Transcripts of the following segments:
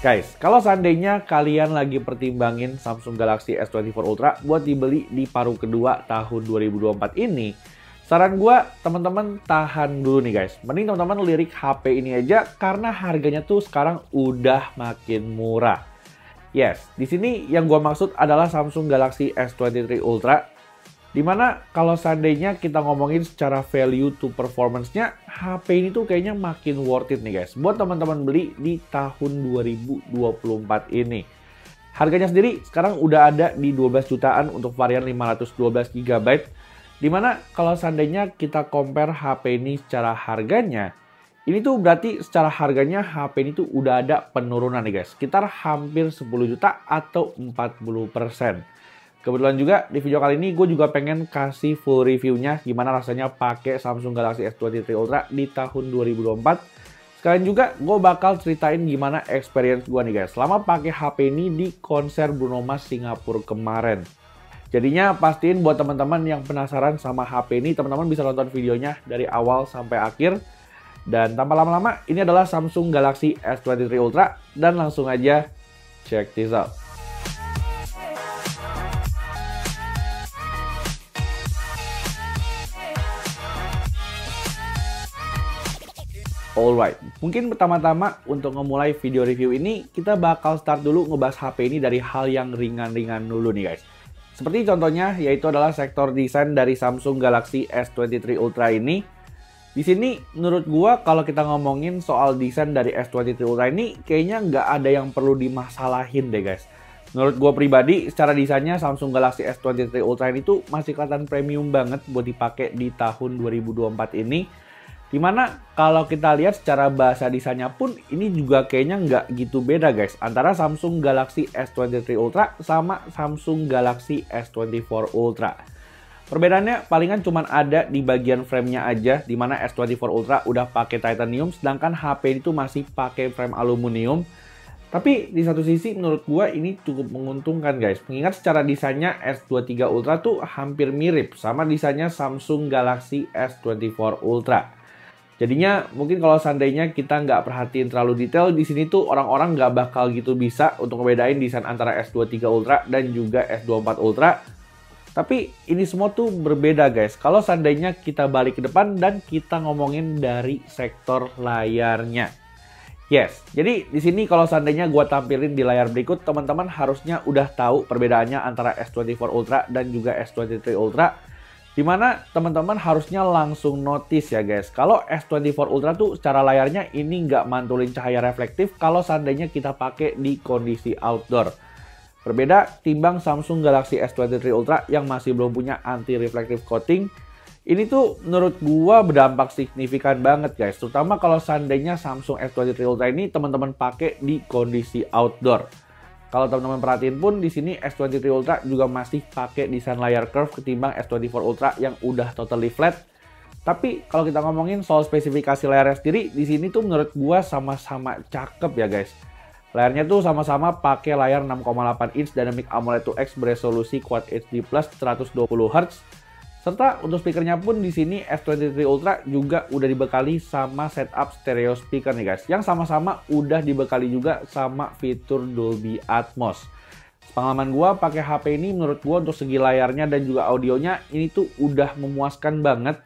Guys, kalau seandainya kalian lagi pertimbangin Samsung Galaxy S24 Ultra buat dibeli di paruh kedua tahun 2024 ini, saran gue teman-teman tahan dulu nih guys. Mending teman-teman lirik HP ini aja karena harganya tuh sekarang udah makin murah. Yes, di sini yang gue maksud adalah Samsung Galaxy S23 Ultra. Dimana kalau seandainya kita ngomongin secara value to performance-nya, HP ini tuh kayaknya makin worth it nih guys. Buat teman-teman beli di tahun 2024 ini. Harganya sendiri sekarang udah ada di 12 jutaan untuk varian 512 GB. Dimana kalau seandainya kita compare HP ini secara harganya, ini tuh berarti secara harganya HP ini tuh udah ada penurunan nih guys. Sekitar hampir 10 juta atau 40%. Kebetulan juga di video kali ini gue juga pengen kasih full reviewnya gimana rasanya pakai Samsung Galaxy S23 Ultra di tahun 2024. Sekalian juga gue bakal ceritain gimana experience gue nih guys selama pakai HP ini di konser Bruno Mars Singapura kemarin. Jadinya pastiin buat teman-teman yang penasaran sama HP ini, teman-teman bisa nonton videonya dari awal sampai akhir. Dan tanpa lama-lama, ini adalah Samsung Galaxy S23 Ultra dan langsung aja check this out. Alright, mungkin pertama-tama untuk memulai video review ini, kita bakal start dulu ngebahas HP ini dari hal yang ringan-ringan dulu nih guys. Seperti contohnya, yaitu adalah sektor desain dari Samsung Galaxy S23 Ultra ini. Di sini, menurut gua kalau kita ngomongin soal desain dari S23 Ultra ini, kayaknya nggak ada yang perlu dimasalahin deh guys. Menurut gua pribadi, secara desainnya Samsung Galaxy S23 Ultra ini tuh masih kelihatan premium banget buat dipakai di tahun 2024 ini. Dimana kalau kita lihat secara bahasa desainnya pun ini juga kayaknya nggak gitu beda guys antara Samsung Galaxy S23 Ultra sama Samsung Galaxy S24 Ultra. Perbedaannya palingan cuma ada di bagian framenya aja, dimana S24 Ultra udah pakai titanium sedangkan HP itu masih pakai frame aluminium. Tapi di satu sisi menurut gua ini cukup menguntungkan guys, mengingat secara desainnya S23 Ultra tuh hampir mirip sama desainnya Samsung Galaxy S24 Ultra. Jadinya mungkin kalau seandainya kita nggak perhatiin terlalu detail di sini tuh orang-orang nggak bakal gitu bisa untuk ngebedain desain antara S23 Ultra dan juga S24 Ultra. Tapi ini semua tuh berbeda guys. Kalau seandainya kita balik ke depan dan kita ngomongin dari sektor layarnya. Yes, jadi di sini kalau seandainya gua tampilin di layar berikut, teman-teman harusnya udah tahu perbedaannya antara S24 Ultra dan juga S23 Ultra. Dimana teman-teman harusnya langsung notice ya guys, kalau S24 Ultra tuh secara layarnya ini nggak mantulin cahaya reflektif kalau seandainya kita pakai di kondisi outdoor. Berbeda timbang Samsung Galaxy S23 Ultra yang masih belum punya anti-reflective coating. Ini tuh menurut gua berdampak signifikan banget guys, terutama kalau seandainya Samsung S23 Ultra ini teman-teman pakai di kondisi outdoor. Kalau teman-teman perhatiin pun di sini S23 Ultra juga masih pakai desain layar curve ketimbang S24 Ultra yang udah totally flat. Tapi kalau kita ngomongin soal spesifikasi layarnya sendiri, di sini tuh menurut gua sama-sama cakep ya guys. Layarnya tuh sama-sama pakai layar 6,8 inch Dynamic AMOLED 2X beresolusi Quad HD Plus 120 Hz. Serta untuk speakernya pun di sini S23 Ultra juga udah dibekali sama setup stereo speaker nih guys, yang sama-sama udah dibekali juga sama fitur Dolby Atmos. Pengalaman gua pakai HP ini menurut gua untuk segi layarnya dan juga audionya ini tuh udah memuaskan banget.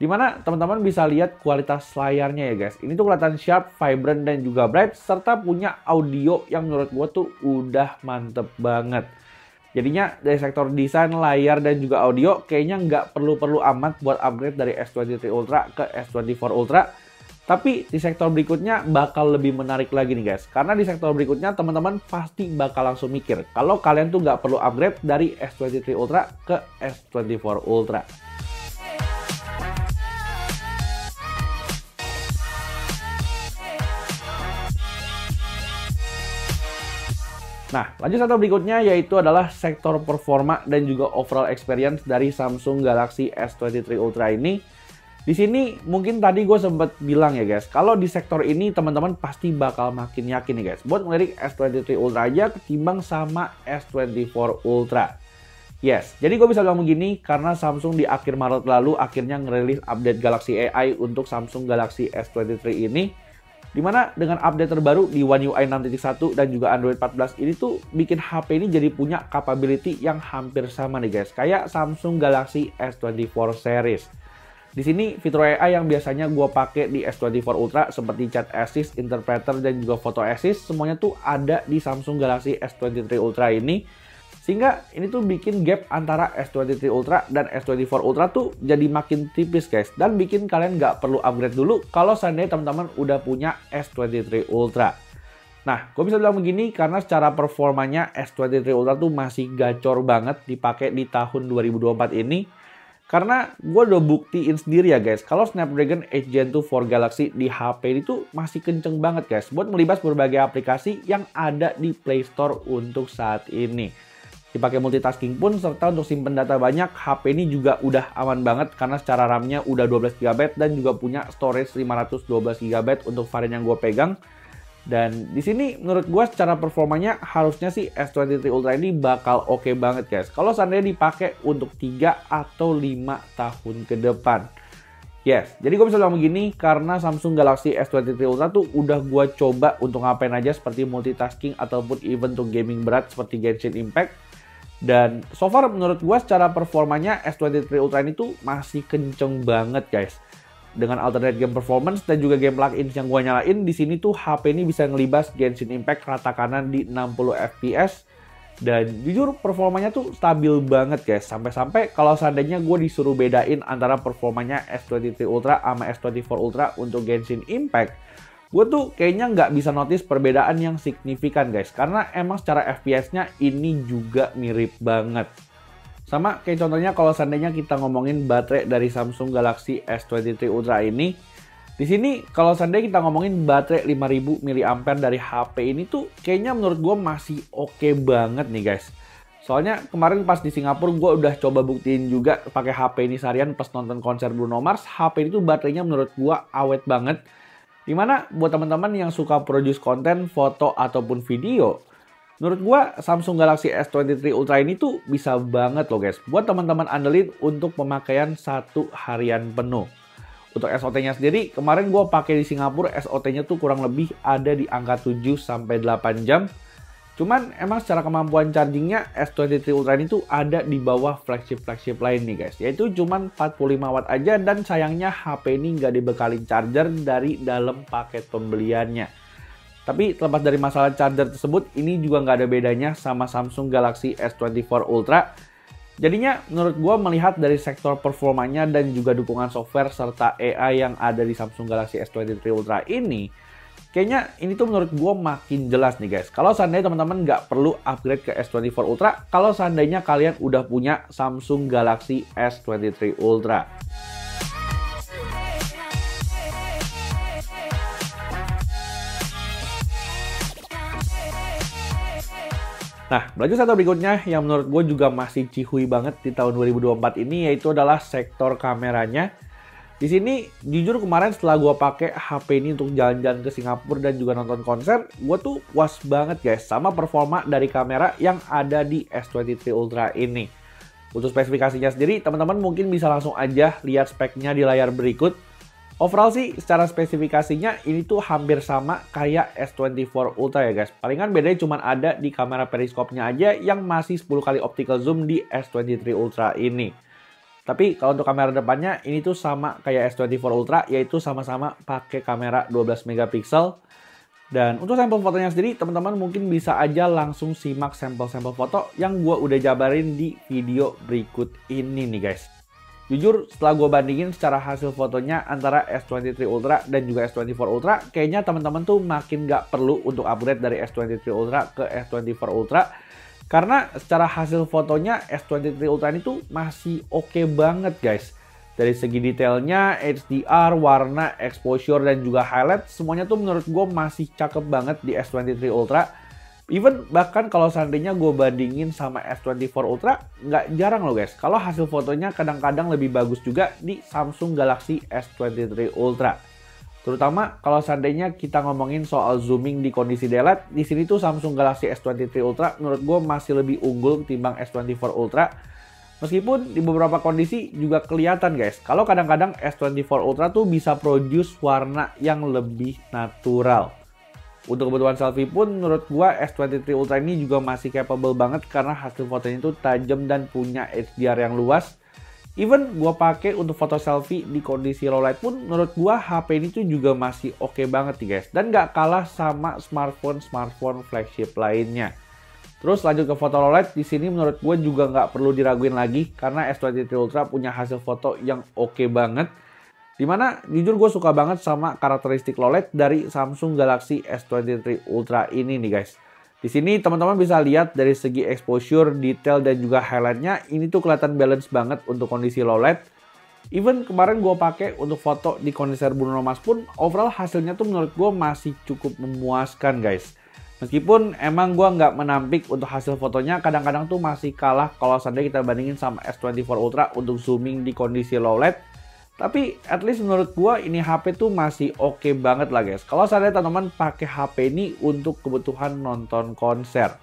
Dimana teman-teman bisa lihat kualitas layarnya ya guys. Ini tuh kelihatan sharp, vibrant dan juga bright serta punya audio yang menurut gua tuh udah mantep banget. Jadinya dari sektor desain, layar, dan juga audio kayaknya nggak perlu-perlu amat buat upgrade dari S23 Ultra ke S24 Ultra. Tapi di sektor berikutnya bakal lebih menarik lagi nih guys. Karena di sektor berikutnya teman-teman pasti bakal langsung mikir kalau kalian tuh nggak perlu upgrade dari S23 Ultra ke S24 Ultra. Nah, lanjut sektor berikutnya yaitu adalah sektor performa dan juga overall experience dari Samsung Galaxy S23 Ultra ini. Di sini mungkin tadi gue sempat bilang ya guys, kalau di sektor ini teman-teman pasti bakal makin yakin nih guys buat ngelirik S23 Ultra aja ketimbang sama S24 Ultra. Yes, jadi gue bisa bilang begini karena Samsung di akhir Maret lalu akhirnya ngerilis update Galaxy AI untuk Samsung Galaxy S23 ini. Dimana dengan update terbaru di One UI 6.1 dan juga Android 14 ini tuh bikin HP ini jadi punya capability yang hampir sama nih guys, kayak Samsung Galaxy S24 series. Di sini fitur AI yang biasanya gue pakai di S24 Ultra seperti Chat Assist, Interpreter, dan juga Photo Assist semuanya tuh ada di Samsung Galaxy S23 Ultra ini. Sehingga ini tuh bikin gap antara S23 Ultra dan S24 Ultra tuh jadi makin tipis guys. Dan bikin kalian nggak perlu upgrade dulu kalau seandainya teman-teman udah punya S23 Ultra. Nah, gue bisa bilang begini karena secara performanya S23 Ultra tuh masih gacor banget dipakai di tahun 2024 ini. Karena gue udah buktiin sendiri ya guys, kalau Snapdragon 8 Gen 2 for Galaxy di HP ini tuh masih kenceng banget guys buat melibas berbagai aplikasi yang ada di Play Store untuk saat ini. Dipakai multitasking pun, serta untuk simpen data banyak, HP ini juga udah aman banget karena secara RAM-nya udah 12 GB dan juga punya storage 512 GB untuk varian yang gue pegang. Dan di sini menurut gue secara performanya harusnya sih S23 Ultra ini bakal oke banget guys. Kalau seandainya dipakai untuk 3 atau 5 tahun ke depan. Yes, jadi gue bisa bilang begini karena Samsung Galaxy S23 Ultra tuh udah gue coba untuk ngapain aja seperti multitasking ataupun even untuk gaming berat seperti Genshin Impact. Dan so far menurut gue secara performanya S23 Ultra ini tuh masih kenceng banget guys. Dengan alternate game performance dan juga game plugins yang gue nyalain, di sini tuh HP ini bisa ngelibas Genshin Impact rata kanan di 60 fps. Dan jujur performanya tuh stabil banget guys. Sampai-sampai kalau seandainya gue disuruh bedain antara performanya S23 Ultra sama S24 Ultra untuk Genshin Impact, gue tuh kayaknya nggak bisa notice perbedaan yang signifikan guys. Karena emang secara FPS-nya ini juga mirip banget. Sama kayak contohnya kalau seandainya kita ngomongin baterai dari Samsung Galaxy S23 Ultra ini. Di sini kalau seandainya kita ngomongin baterai 5000 mAh dari HP ini tuh kayaknya menurut gue masih oke banget nih guys. Soalnya kemarin pas di Singapura gue udah coba buktiin juga pakai HP ini seharian pas nonton konser Bruno Mars. HP ini tuh baterainya menurut gue awet banget. Dimana buat teman-teman yang suka produce konten, foto, ataupun video, menurut gua Samsung Galaxy S23 Ultra ini tuh bisa banget loh guys buat teman-teman andelin untuk pemakaian 1 harian penuh. Untuk SOT-nya sendiri, kemarin gua pakai di Singapura, SOT-nya tuh kurang lebih ada di angka 7-8 jam. Cuman emang secara kemampuan chargingnya S23 Ultra ini tuh ada di bawah flagship lain nih guys. Yaitu cuman 45 watt aja dan sayangnya HP ini nggak dibekali charger dari dalam paket pembeliannya. Tapi terlepas dari masalah charger tersebut, ini juga nggak ada bedanya sama Samsung Galaxy S24 Ultra. Jadinya menurut gue melihat dari sektor performanya dan juga dukungan software serta AI yang ada di Samsung Galaxy S23 Ultra ini, kayaknya ini tuh menurut gue makin jelas nih guys. Kalau seandainya teman-teman nggak perlu upgrade ke S24 Ultra, kalau seandainya kalian udah punya Samsung Galaxy S23 Ultra. Nah, berlanjut satu berikutnya yang menurut gue juga masih cihuy banget di tahun 2024 ini, yaitu adalah sektor kameranya. Di sini jujur kemarin setelah gue pakai HP ini untuk jalan-jalan ke Singapura dan juga nonton konser, gue tuh puas banget guys sama performa dari kamera yang ada di S23 Ultra ini. Untuk spesifikasinya sendiri, teman-teman mungkin bisa langsung aja lihat speknya di layar berikut. Overall sih secara spesifikasinya ini tuh hampir sama kayak S24 Ultra ya guys. Palingan bedanya cuma ada di kamera periskopnya aja yang masih 10 kali optical zoom di S23 Ultra ini. Tapi kalau untuk kamera depannya ini tuh sama kayak S24 Ultra, yaitu sama-sama pakai kamera 12 megapiksel. Dan untuk sampel fotonya sendiri teman-teman mungkin bisa aja langsung simak sampel-sampel foto yang gue udah jabarin di video berikut ini nih guys. Jujur setelah gue bandingin secara hasil fotonya antara S23 Ultra dan juga S24 Ultra, kayaknya teman-teman tuh makin nggak perlu untuk upgrade dari S23 Ultra ke S24 Ultra. Karena secara hasil fotonya S23 Ultra ini tuh masih oke banget guys. Dari segi detailnya, HDR, warna, exposure, dan juga highlight, semuanya tuh menurut gue masih cakep banget di S23 Ultra. Even bahkan kalau seandainya gue bandingin sama S24 Ultra, nggak jarang loh guys. Kalau hasil fotonya kadang-kadang lebih bagus juga di Samsung Galaxy S23 Ultra. Terutama kalau seandainya kita ngomongin soal zooming di kondisi daylight, di sini tuh Samsung Galaxy S23 Ultra menurut gue masih lebih unggul ketimbang S24 Ultra. Meskipun di beberapa kondisi juga kelihatan guys, kalau kadang-kadang S24 Ultra tuh bisa produce warna yang lebih natural. Untuk kebutuhan selfie pun menurut gua S23 Ultra ini juga masih capable banget karena hasil fotonya itu tajam dan punya HDR yang luas. Even gua pakai untuk foto selfie di kondisi low light pun menurut gua HP ini tuh juga masih oke banget nih guys. Dan nggak kalah sama smartphone flagship lainnya. Terus lanjut ke foto low light, di sini menurut gue juga nggak perlu diraguin lagi karena S23 Ultra punya hasil foto yang oke banget. Dimana jujur gue suka banget sama karakteristik low light dari Samsung Galaxy S23 Ultra ini nih guys. Di sini teman-teman bisa lihat dari segi exposure, detail dan juga highlightnya ini tuh kelihatan balance banget untuk kondisi low light. Even kemarin gue pakai untuk foto di konser Bruno Mars pun overall hasilnya tuh menurut gue masih cukup memuaskan guys. Meskipun emang gue nggak menampik untuk hasil fotonya kadang-kadang tuh masih kalah kalau seandainya kita bandingin sama S24 Ultra untuk zooming di kondisi low light. Tapi at least menurut gua ini HP tuh masih oke banget lah guys. Kalau seandainya teman-teman pakai HP ini untuk kebutuhan nonton konser.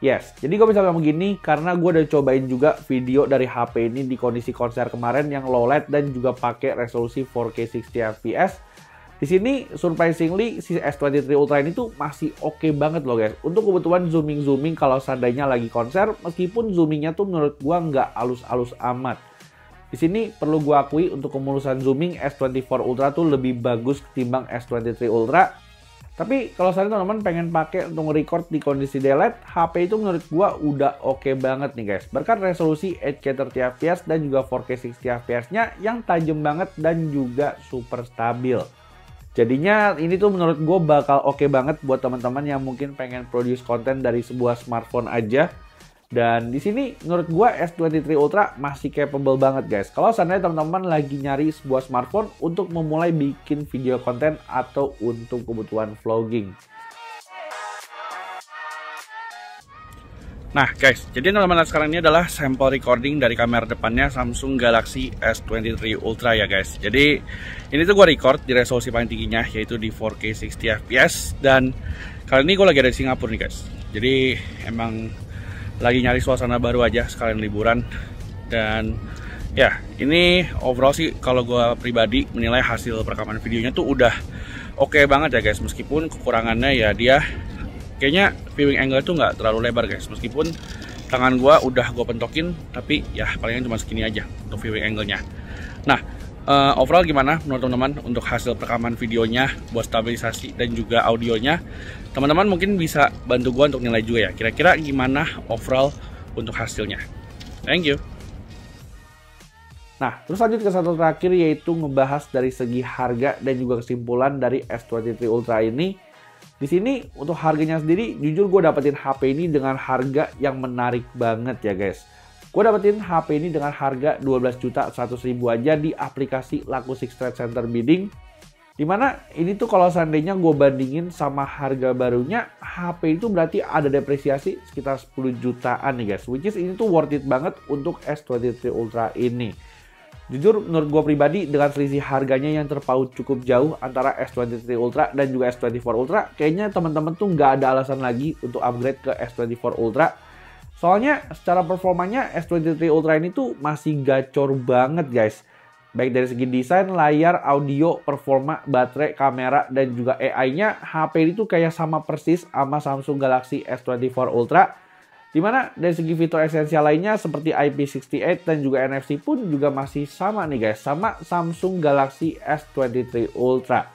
Yes, jadi gue bisa bilang begini karena gue udah cobain juga video dari HP ini di kondisi konser kemarin yang low light dan juga pakai resolusi 4K 60 fps. Di sini surprisingly si S23 Ultra ini tuh masih oke banget loh guys. Untuk kebutuhan zooming kalau seandainya lagi konser, meskipun zoomingnya tuh menurut gua nggak halus-halus amat. Di sini perlu gue akui untuk kemulusan zooming S24 Ultra tuh lebih bagus ketimbang S23 Ultra. Tapi kalau saya teman-teman pengen pakai untuk record di kondisi daylight, HP itu menurut gue udah oke banget nih guys. Berkat resolusi 8K 30 fps dan juga 4K 60 fps-nya yang tajam banget dan juga super stabil. Jadinya ini tuh menurut gue bakal oke banget buat teman-teman yang mungkin pengen produce konten dari sebuah smartphone aja. Dan di sini menurut gua S23 Ultra masih capable banget guys. Kalau seandainya teman-teman lagi nyari sebuah smartphone untuk memulai bikin video konten atau untuk kebutuhan vlogging. Nah guys, jadi teman-teman sekarang ini adalah sampel recording dari kamera depannya Samsung Galaxy S23 Ultra ya guys. Jadi ini tuh gua record di resolusi paling tingginya yaitu di 4K 60 fps. Dan kali ini gua lagi ada di Singapura nih guys. Jadi emang lagi nyari suasana baru aja sekalian liburan. Dan ya ini overall sih kalau gue pribadi menilai hasil perekaman videonya tuh udah oke banget ya guys. Meskipun kekurangannya ya dia kayaknya viewing angle tuh nggak terlalu lebar guys. Meskipun tangan gue udah gue pentokin, tapi ya palingan cuma segini aja untuk viewing angle-nya. Nah overall gimana menurut teman-teman untuk hasil perekaman videonya buat stabilisasi dan juga audionya? Teman-teman mungkin bisa bantu gua untuk nilai juga ya. Kira-kira gimana overall untuk hasilnya. Thank you. Nah, terus lanjut ke satu terakhir yaitu ngebahas dari segi harga dan juga kesimpulan dari S23 Ultra ini. Di sini untuk harganya sendiri, jujur gue dapetin HP ini dengan harga yang menarik banget ya guys. Gue dapetin HP ini dengan harga 12.100.000 aja di aplikasi Laku6 Trade Center Bidding. Dimana ini tuh kalau seandainya gue bandingin sama harga barunya, HP itu berarti ada depresiasi sekitar 10 jutaan nih guys. Which is ini tuh worth it banget untuk S23 Ultra ini. Jujur menurut gue pribadi dengan selisih harganya yang terpaut cukup jauh antara S23 Ultra dan juga S24 Ultra, kayaknya teman-teman tuh nggak ada alasan lagi untuk upgrade ke S24 Ultra. Soalnya secara performanya S23 Ultra ini tuh masih gacor banget guys. Baik dari segi desain, layar, audio, performa, baterai, kamera, dan juga AI-nya, HP ini tuh kayak sama persis sama Samsung Galaxy S24 Ultra. Dimana dari segi fitur esensial lainnya seperti IP68 dan juga NFC pun juga masih sama nih guys, sama Samsung Galaxy S23 Ultra.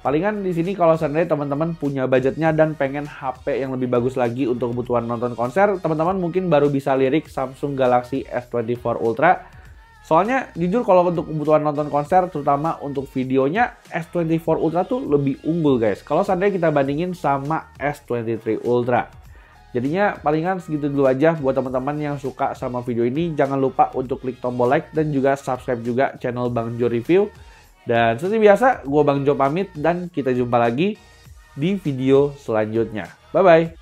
Palingan di sini kalau seandainya teman-teman punya budgetnya dan pengen HP yang lebih bagus lagi untuk kebutuhan nonton konser, teman-teman mungkin baru bisa lirik Samsung Galaxy S24 Ultra. Soalnya jujur kalau untuk kebutuhan nonton konser terutama untuk videonya S24 Ultra tuh lebih unggul guys. Kalau seandainya kita bandingin sama S23 Ultra. Jadinya palingan segitu dulu aja buat teman-teman yang suka sama video ini. Jangan lupa untuk klik tombol like dan juga subscribe juga channel Bang Jo Review. Dan seperti biasa gue Bang Jo pamit dan kita jumpa lagi di video selanjutnya. Bye bye.